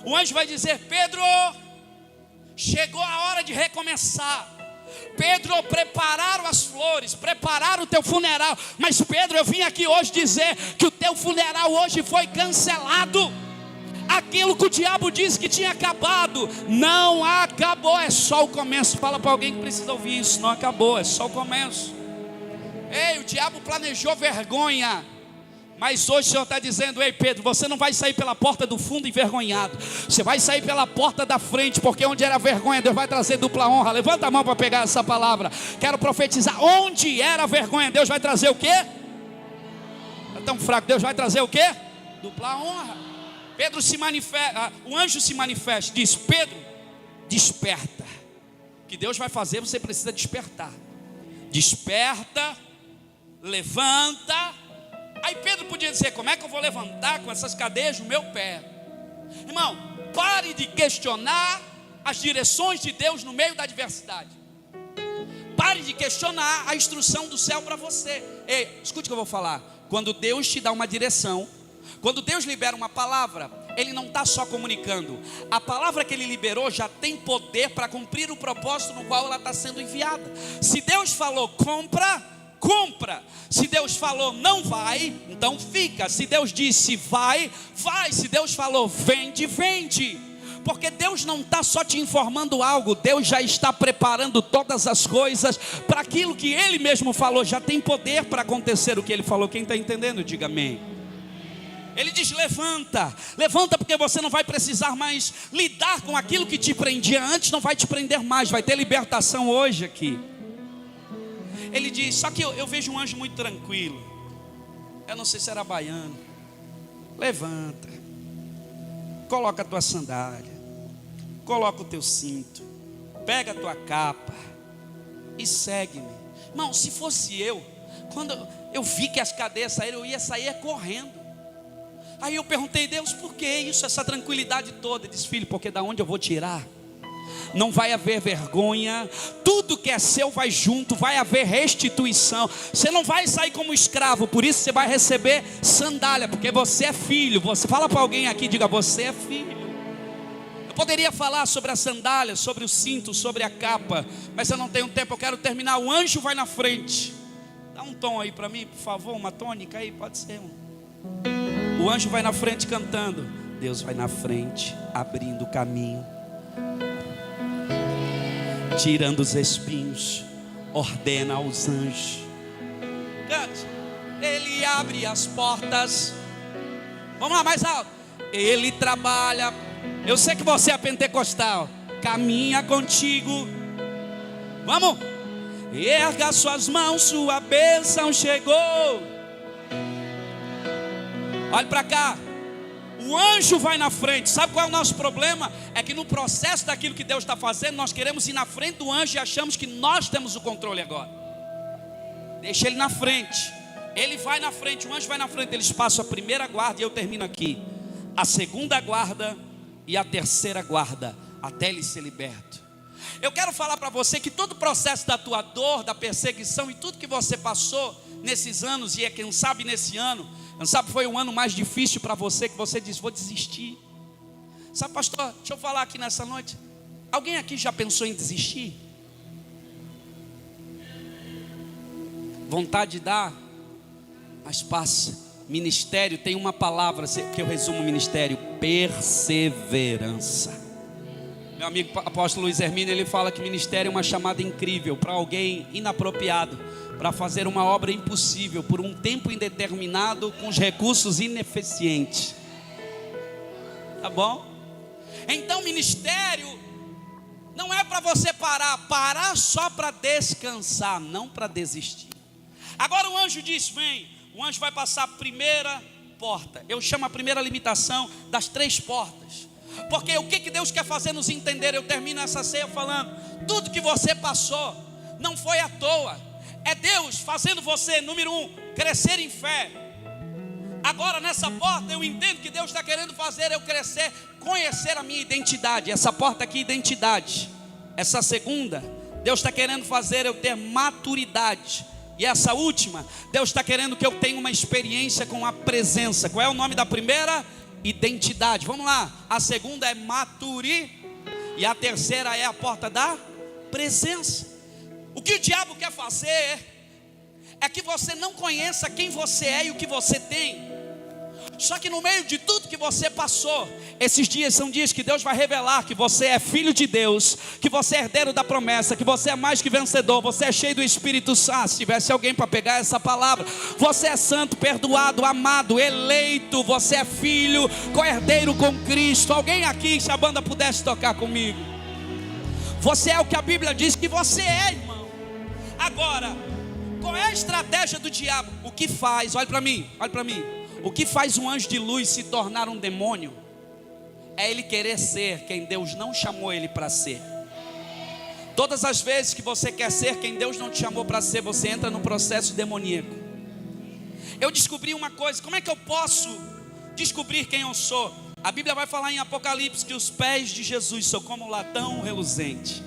O anjo vai dizer: Pedro, chegou a hora de recomeçar. Pedro, prepararam as flores, prepararam o teu funeral. Mas Pedro, eu vim aqui hoje dizer que o teu funeral hoje foi cancelado. Aquilo que o diabo disse que tinha acabado, não acabou, é só o começo. Fala para alguém que precisa ouvir isso: não acabou, é só o começo. Ei, o diabo planejou vergonha, mas hoje o Senhor está dizendo: ei Pedro, você não vai sair pela porta do fundo envergonhado, você vai sair pela porta da frente, porque onde era vergonha, Deus vai trazer dupla honra. Levanta a mão para pegar essa palavra. Quero profetizar: onde era vergonha, Deus vai trazer o quê? tão fraco. Deus vai trazer o quê? Dupla honra. Pedro se manifesta, o anjo se manifesta, diz: Pedro, desperta. O que Deus vai fazer, você precisa despertar. Desperta, levanta. Aí Pedro podia dizer: como é que eu vou levantar com essas cadeias no meu pé? Irmão, pare de questionar as direções de Deus no meio da adversidade. Pare de questionar a instrução do céu para você. Ei, escute o que eu vou falar. Quando Deus te dá uma direção, quando Deus libera uma palavra, Ele não está só comunicando. A palavra que Ele liberou já tem poder para cumprir o propósito no qual ela está sendo enviada. Se Deus falou compra, compra. Se Deus falou não vai, então fica. Se Deus disse vai, vai. Se Deus falou vende, vende. Porque Deus não está só te informando algo, Deus já está preparando todas as coisas para aquilo que Ele mesmo falou. Já tem poder para acontecer o que Ele falou. Quem está entendendo, diga amém. Ele diz: levanta, levanta, porque você não vai precisar mais lidar com aquilo que te prendia antes, não vai te prender mais, vai ter libertação hoje aqui. Ele diz, só que eu vejo um anjo muito tranquilo, eu não sei se era baiano. Levanta, coloca a tua sandália, coloca o teu cinto, pega a tua capa e segue-me. Irmão, se fosse eu, quando eu vi que as cadeias saíram, eu ia sair correndo. Aí eu perguntei: Deus, por que isso, essa tranquilidade toda? Ele disse: filho, porque da onde eu vou tirar? Não vai haver vergonha, tudo que é seu vai junto, vai haver restituição. Você não vai sair como escravo, por isso você vai receber sandália, porque você é filho. Você fala para alguém aqui, diga: você é filho. Eu poderia falar sobre a sandália, sobre o cinto, sobre a capa, mas eu não tenho tempo, eu quero terminar. O anjo vai na frente. Dá um tom aí para mim, por favor, uma tônica aí, pode ser um. O anjo vai na frente cantando. Deus vai na frente, abrindo o caminho, tirando os espinhos, ordena aos anjos. Cante. Ele abre as portas. Vamos lá, mais alto. Ele trabalha. Eu sei que você é pentecostal. Caminha contigo. Vamos. Erga suas mãos, sua bênção chegou. Olha para cá. O anjo vai na frente. Sabe qual é o nosso problema? É que no processo daquilo que Deus está fazendo, nós queremos ir na frente do anjo e achamos que nós temos o controle agora. Deixa ele na frente. Ele vai na frente, o anjo vai na frente. Eles passam a primeira guarda, e eu termino aqui, a segunda guarda e a terceira guarda, até ele ser liberto. Eu quero falar para você que todo o processo da tua dor, da perseguição e tudo que você passou nesses anos, e quem sabe nesse ano, quem sabe foi um ano mais difícil para você, que você disse: vou desistir. Sabe, pastor, deixa eu falar aqui nessa noite. Alguém aqui já pensou em desistir? Vontade de dar, mas passa. Ministério tem uma palavra que eu resumo o ministério: perseverança. Meu amigo apóstolo Luiz Hermínio, ele fala que ministério é uma chamada incrível para alguém inapropriado, para fazer uma obra impossível por um tempo indeterminado, com os recursos ineficientes. Tá bom? Então ministério não é para você parar só para descansar, não para desistir. Agora o anjo diz: vem. O anjo vai passar a primeira porta. Eu chamo a primeira limitação das 3 portas. Porque o que Deus quer fazer nos entender? Eu termino essa ceia falando: tudo que você passou não foi à toa. É Deus fazendo você, número 1, crescer em fé. Agora nessa porta eu entendo que Deus está querendo fazer eu crescer, conhecer a minha identidade. Essa porta aqui, identidade. Essa segunda, Deus está querendo fazer eu ter maturidade. E essa última, Deus está querendo que eu tenha uma experiência com a presença. Qual é o nome da primeira? Identidade. Vamos lá. A segunda é maturidade. E a terceira é a porta da presença. O que o diabo quer fazer é que você não conheça quem você é e o que você tem. Só que no meio de tudo que você passou, esses dias são dias que Deus vai revelar que você é filho de Deus, que você é herdeiro da promessa, que você é mais que vencedor, você é cheio do Espírito Santo. Se tivesse alguém para pegar essa palavra, você é santo, perdoado, amado, eleito, você é filho, co-herdeiro com Cristo. Alguém aqui, se a banda pudesse tocar comigo, você é o que a Bíblia diz que você é, irmão. Agora, Qual é a estratégia do diabo? O que faz, olha para mim, o que faz um anjo de luz se tornar um demônio? É ele querer ser quem Deus não chamou ele para ser. Todas as vezes que você quer ser quem Deus não te chamou para ser, você entra no processo demoníaco. Eu descobri uma coisa, como é que eu posso descobrir quem eu sou? A Bíblia vai falar em Apocalipse que os pés de Jesus são como um latão reluzente.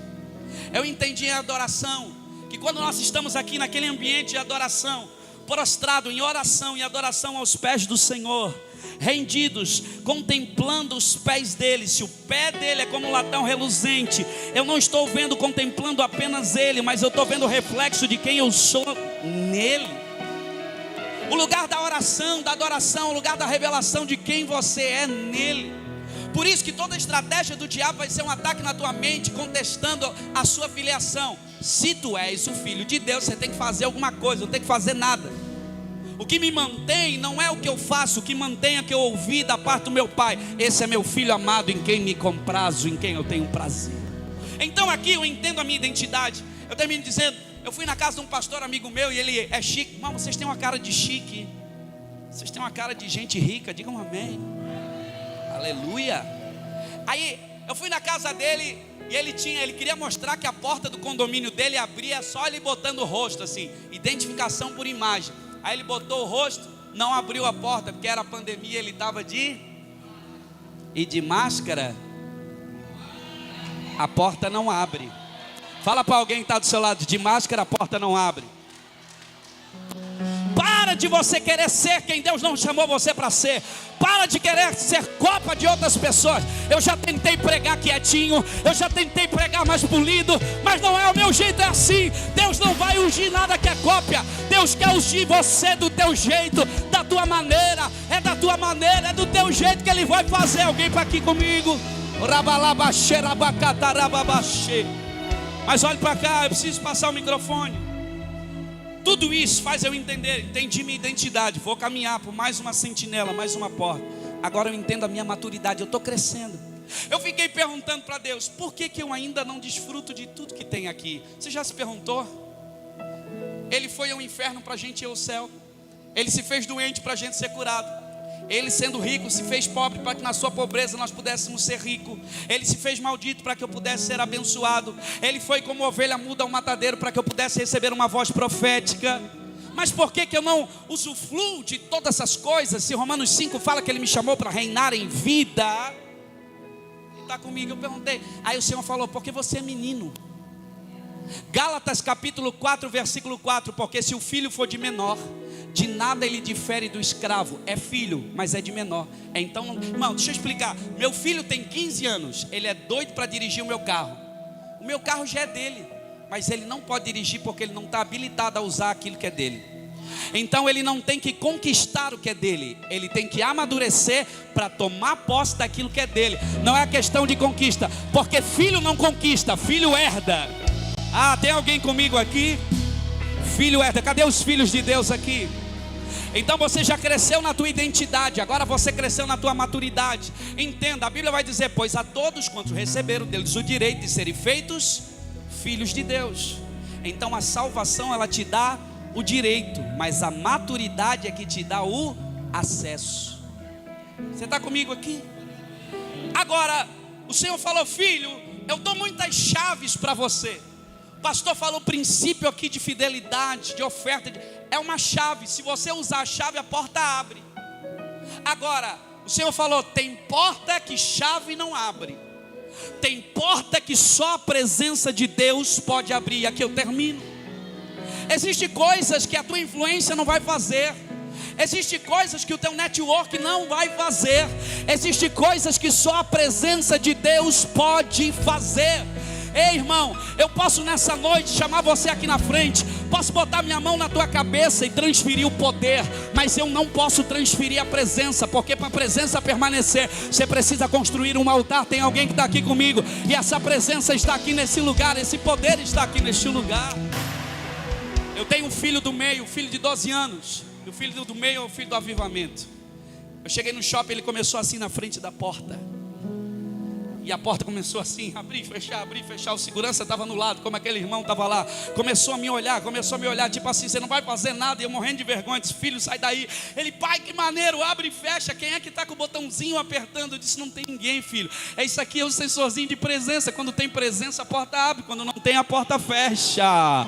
Eu entendi a adoração, que quando nós estamos aqui naquele ambiente de adoração, prostrado em oração e adoração aos pés do Senhor, rendidos, contemplando os pés dele, se o pé dele é como um latão reluzente, eu não estou vendo, contemplando apenas ele, mas eu estou vendo o reflexo de quem eu sou nele. O lugar da oração, da adoração, o lugar da revelação de quem você é nele. Por isso que toda estratégia do diabo vai ser um ataque na tua mente, contestando a sua filiação. Se tu és o filho de Deus, você tem que fazer alguma coisa, não tem que fazer nada. O que me mantém não é o que eu faço, o que mantém é que eu ouvi da parte do meu pai: esse é meu filho amado, em quem me comprazo, em quem eu tenho prazer. Então aqui eu entendo a minha identidade. Eu termino dizendo, eu fui na casa de um pastor amigo meu e ele é chique. Irmão, vocês têm uma cara de chique, vocês têm uma cara de gente rica, digam amém, aleluia. Aí eu fui na casa dele e ele queria mostrar que a porta do condomínio dele abria só ele botando o rosto assim, identificação por imagem. Aí ele botou o rosto, não abriu a porta porque era pandemia, ele estava de máscara, a porta não abre. Fala para alguém que está do seu lado: de máscara a porta não abre. Para de você querer ser quem Deus não chamou você para ser. Para de querer ser copa de outras pessoas. Eu já tentei pregar quietinho, eu já tentei pregar mais polido, mas não é o meu jeito, é assim. Deus não vai ungir nada que é cópia. Deus quer ungir você do teu jeito, da tua maneira. É da tua maneira, é do teu jeito que Ele vai fazer. Alguém para aqui comigo? Mas olhe para cá, eu preciso passar o microfone. Tudo isso faz eu entender, entendi minha identidade. Vou caminhar por mais uma sentinela, mais uma porta. Agora eu entendo a minha maturidade, eu estou crescendo. Eu fiquei perguntando para Deus, por que eu ainda não desfruto de tudo que tem aqui? Você já se perguntou? Ele foi ao inferno para a gente ir ao céu. Ele se fez doente para a gente ser curado. Ele, sendo rico, se fez pobre para que na sua pobreza nós pudéssemos ser ricos. Ele se fez maldito para que eu pudesse ser abençoado. Ele foi como ovelha muda ao matadeiro para que eu pudesse receber uma voz profética. Mas por que eu não usufruo de todas essas coisas? Se Romanos 5 fala que Ele me chamou para reinar em vida. Ele está comigo, eu perguntei. Aí o Senhor falou: porque você é menino. Gálatas capítulo 4 versículo 4: porque se o filho for de menor, de nada ele difere do escravo. É filho, mas é de menor. Então, irmão, deixa eu explicar. Meu filho tem 15 anos, ele é doido para dirigir o meu carro. O meu carro já é dele, mas ele não pode dirigir porque ele não está habilitado a usar aquilo que é dele. Então ele não tem que conquistar o que é dele, ele tem que amadurecer para tomar posse daquilo que é dele. Não é questão de conquista, porque filho não conquista, filho herda. Ah, tem alguém comigo aqui? Filho herda. Cadê os filhos de Deus aqui? Então você já cresceu na tua identidade, agora você cresceu na tua maturidade. Entenda, a Bíblia vai dizer: pois a todos quantos receberam deles o direito de serem feitos filhos de Deus. Então a salvação, ela te dá o direito, mas a maturidade é que te dá o acesso. Você está comigo aqui? Agora, o Senhor falou: filho, eu dou muitas chaves para você. O pastor falou princípio aqui de fidelidade, de oferta. É uma chave, se você usar a chave, a porta abre. Agora, o Senhor falou: tem porta que chave não abre. Tem porta que só a presença de Deus pode abrir. E aqui eu termino. Existem coisas que a tua influência não vai fazer. Existem coisas que o teu network não vai fazer. Existem coisas que só a presença de Deus pode fazer. Ei, irmão, eu posso nessa noite chamar você aqui na frente, posso botar minha mão na tua cabeça e transferir o poder, mas eu não posso transferir a presença, porque para a presença permanecer, você precisa construir um altar. Tem alguém que está aqui comigo, e essa presença está aqui nesse lugar, esse poder está aqui neste lugar. Eu tenho um filho do meio, um filho de 12 anos, e o filho do meio é o filho do avivamento. Eu cheguei no shopping, ele começou assim na frente da porta. E a porta começou assim, abrir e fechar. O segurança estava no lado, como aquele irmão estava lá. Começou a me olhar, tipo assim, você não vai fazer nada. E eu morrendo de vergonha, disse, filho, sai daí. Ele, pai, que maneiro, abre e fecha. Quem é que está com o botãozinho apertando? Eu disse, não tem ninguém, filho. É isso aqui, é o sensorzinho de presença. Quando tem presença, a porta abre. Quando não tem, a porta fecha.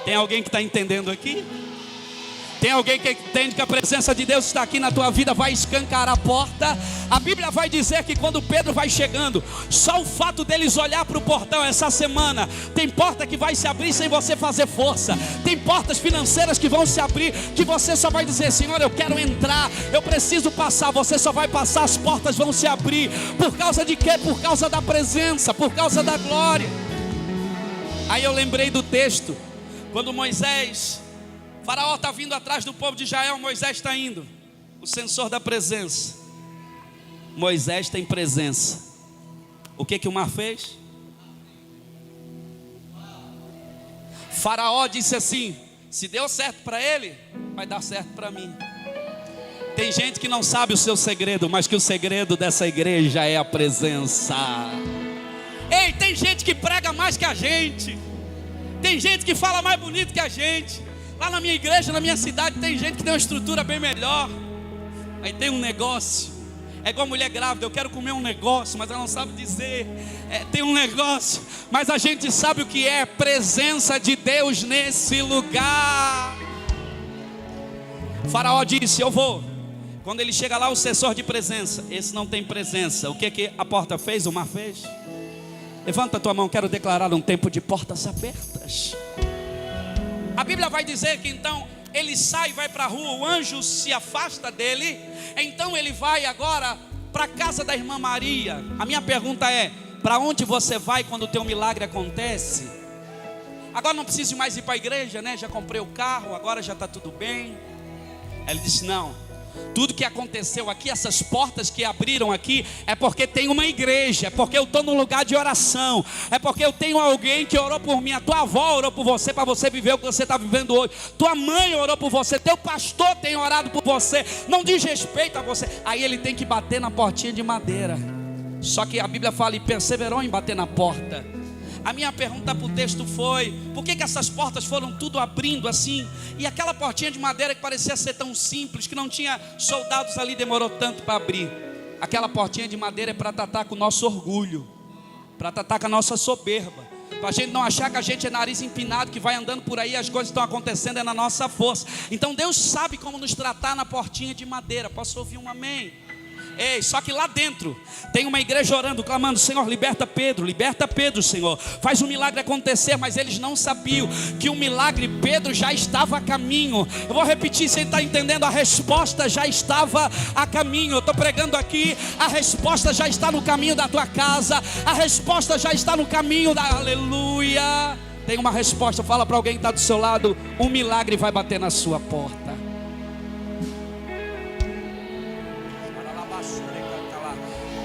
Tem alguém que está entendendo aqui? Tem alguém que entende que a presença de Deus está aqui na tua vida, vai escancarar a porta. A Bíblia vai dizer que quando Pedro vai chegando, só o fato deles olhar para o portão essa semana, tem porta que vai se abrir sem você fazer força. Tem portas financeiras que vão se abrir, que você só vai dizer, Senhor, eu quero entrar, eu preciso passar. Você só vai passar, as portas vão se abrir. Por causa de quê? Por causa da presença, por causa da glória. Aí eu lembrei do texto, quando Faraó está vindo atrás do povo de Israel, Moisés está indo. O sensor da presença. Moisés tem presença. O que o mar fez? Faraó disse assim, se deu certo para ele, vai dar certo para mim. Tem gente que não sabe o seu segredo, mas que o segredo dessa igreja é a presença. Ei, tem gente que prega mais que a gente. Tem gente que fala mais bonito que a gente. Lá na minha igreja, na minha cidade, tem gente que tem uma estrutura bem melhor. Aí tem um negócio. É igual mulher grávida, eu quero comer um negócio, mas ela não sabe dizer. Tem um negócio, mas a gente sabe o que é presença de Deus nesse lugar. O faraó disse, eu vou. Quando ele chega lá, o sensor de presença. Esse não tem presença. O que a porta fez, o mar fez? Levanta a tua mão, quero declarar um tempo de portas abertas. A Bíblia vai dizer que então ele sai e vai para a rua, o anjo se afasta dele. Então ele vai agora para a casa da irmã Maria. A minha pergunta é, para onde você vai quando o teu milagre acontece? Agora não preciso mais ir para a igreja, né? Já comprei o carro, agora já está tudo bem. Ele disse, não. Tudo que aconteceu aqui, essas portas que abriram aqui, é porque tem uma igreja, é porque eu estou num lugar de oração, é porque eu tenho alguém que orou por mim. A tua avó orou por você, para você viver o que você está vivendo hoje. Tua mãe orou por você, teu pastor tem orado por você. Não diz respeito a você. Aí ele tem que bater na portinha de madeira. Só que a Bíblia fala, e perseverou em bater na porta. A minha pergunta para o texto foi, por que essas portas foram tudo abrindo assim? E aquela portinha de madeira que parecia ser tão simples, que não tinha soldados ali, demorou tanto para abrir. Aquela portinha de madeira é para tratar com o nosso orgulho, para tratar com a nossa soberba, para a gente não achar que a gente é nariz empinado, que vai andando por aí, as coisas estão acontecendo é na nossa força. Então Deus sabe como nos tratar na portinha de madeira. Posso ouvir um amém? Ei, só que lá dentro tem uma igreja orando, clamando, Senhor, liberta Pedro, Senhor, faz um milagre acontecer. Mas eles não sabiam que o milagre, Pedro já estava a caminho. Eu vou repetir, você está entendendo? A resposta já estava a caminho. Eu estou pregando aqui, a resposta já está no caminho da tua casa, a resposta já está no caminho da... Aleluia. Tem uma resposta, fala para alguém que está do seu lado, um milagre vai bater na sua porta.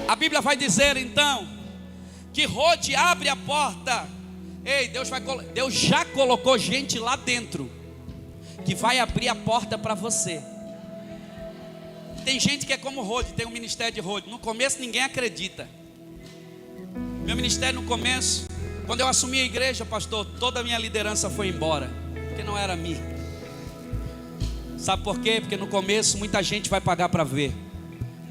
A Bíblia vai dizer então que Rode abre a porta. Ei, Deus já colocou gente lá dentro que vai abrir a porta para você. Tem gente que é como Rode, tem um ministério de Rode. No começo ninguém acredita. Meu ministério no começo, quando eu assumi a igreja, pastor, toda a minha liderança foi embora, porque não era mim. Sabe por quê? Porque no começo muita gente vai pagar para ver,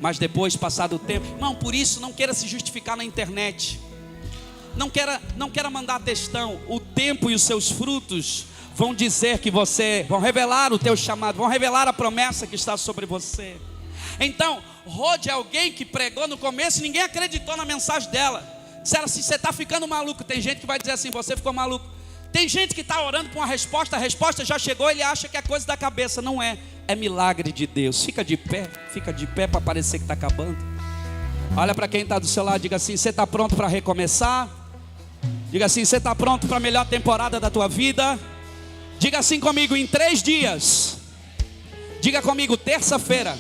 mas depois, passado o tempo, irmão, por isso não queira se justificar na internet. Não queira mandar textão. O tempo e os seus frutos vão dizer que vão revelar o teu chamado, vão revelar a promessa que está sobre você. Então, Rode é alguém que pregou no começo e ninguém acreditou na mensagem dela. Disseram assim, você está ficando maluco. Tem gente que vai dizer assim, você ficou maluco. Tem gente que está orando por uma resposta, a resposta já chegou, ele acha que é coisa da cabeça. Não é, é milagre de Deus. Fica de pé para parecer que está acabando. Olha para quem está do seu lado, diga assim, você está pronto para recomeçar? Diga assim, você está pronto para a melhor temporada da tua vida? Diga assim comigo, em 3 dias. Diga comigo, terça-feira.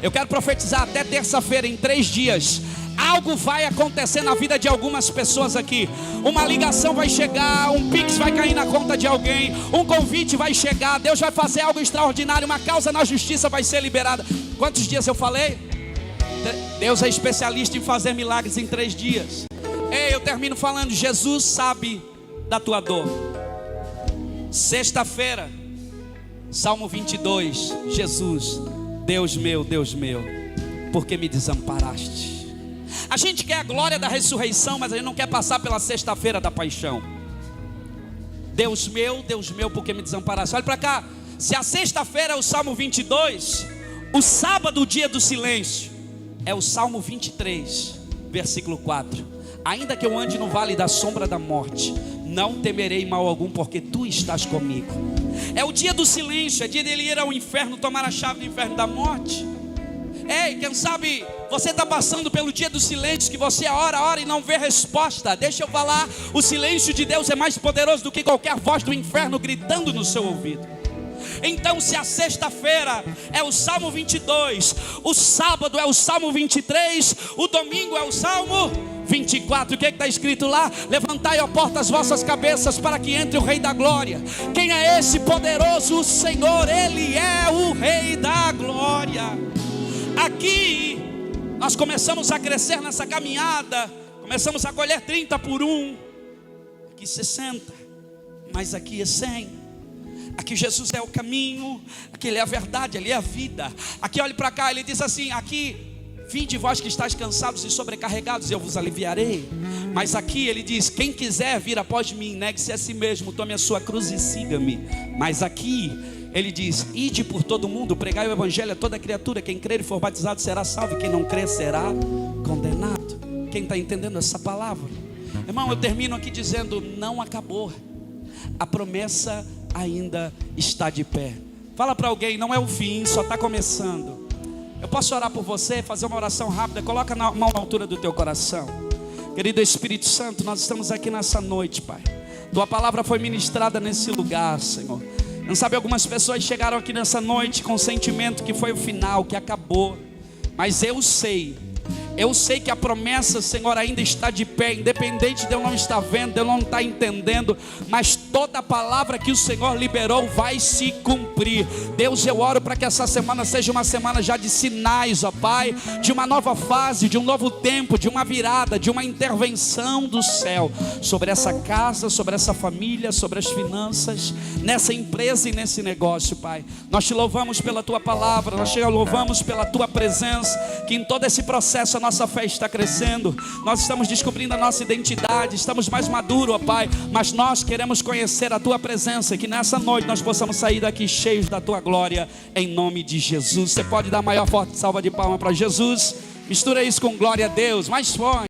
Eu quero profetizar até terça-feira, em 3 dias. Algo vai acontecer na vida de algumas pessoas aqui. Uma ligação vai chegar, um pix vai cair na conta de alguém, um convite vai chegar, Deus vai fazer algo extraordinário, uma causa na justiça vai ser liberada. Quantos dias eu falei? Deus é especialista em fazer milagres em 3 dias. Ei, eu termino falando, Jesus sabe da tua dor. Sexta-feira, Salmo 22, Jesus, Deus meu, por que me desamparaste? A gente quer a glória da ressurreição, mas a gente não quer passar pela sexta-feira da paixão. Deus meu, por que me desamparaste? Olha para cá, se a sexta-feira é o Salmo 22, o sábado, o dia do silêncio, é o Salmo 23, versículo 4. Ainda que eu ande no vale da sombra da morte, não temerei mal algum, porque tu estás comigo. É o dia do silêncio, é dia dele ir ao inferno, tomar a chave do inferno da morte. Ei, quem sabe você está passando pelo dia do silêncio, que você ora e não vê resposta. Deixa eu falar, o silêncio de Deus é mais poderoso do que qualquer voz do inferno gritando no seu ouvido. Então, se a sexta-feira é o Salmo 22, o sábado é o Salmo 23, o domingo é o Salmo 24, o que está escrito lá? Levantai, ó porta, as vossas cabeças, para que entre o Rei da Glória. Quem é esse poderoso? O Senhor, Ele é o Rei da Glória. Aqui, nós começamos a crescer nessa caminhada, começamos a colher 30 por 1, aqui 60, mas aqui é 100. Aqui Jesus é o caminho, aqui Ele é a verdade, Ele é a vida. Aqui olhe para cá, Ele diz assim, aqui, vinde vós que estáis cansados e sobrecarregados, eu vos aliviarei. Mas aqui Ele diz, quem quiser vir após mim, negue-se a si mesmo, tome a sua cruz e siga-me. Mas aqui Ele diz, ide por todo o mundo, pregai o evangelho a toda criatura, quem crer e for batizado será salvo, quem não crer será condenado. Quem está entendendo essa palavra? Irmão, eu termino aqui dizendo, não acabou. A promessa ainda está de pé. Fala para alguém, não é o fim, só está começando. Eu posso orar por você, fazer uma oração rápida? Coloca a mão na altura do teu coração. Querido Espírito Santo, nós estamos aqui nessa noite, Pai. Tua palavra foi ministrada nesse lugar, Senhor. Não sabe, algumas pessoas chegaram aqui nessa noite com o sentimento que foi o final, que acabou. Mas eu sei que a promessa, Senhor, ainda está de pé, independente de eu não estar vendo, de eu não estar entendendo, mas toda a palavra que o Senhor liberou vai se cumprir. Deus, eu oro para que essa semana seja uma semana já de sinais, ó Pai, de uma nova fase, de um novo tempo, de uma virada, de uma intervenção do céu, sobre essa casa, sobre essa família, sobre as finanças, nessa empresa e nesse negócio, Pai. Nós te louvamos pela Tua palavra, nós te louvamos pela Tua presença, que em todo esse processo a nossa fé está crescendo, nós estamos descobrindo a nossa identidade, estamos mais maduros, ó Pai, mas nós queremos conhecer a Tua presença, que nessa noite nós possamos sair daqui cheios da Tua glória, em nome de Jesus. Você pode dar a maior forte salva de palmas para Jesus? Mistura isso com glória a Deus, mais forte.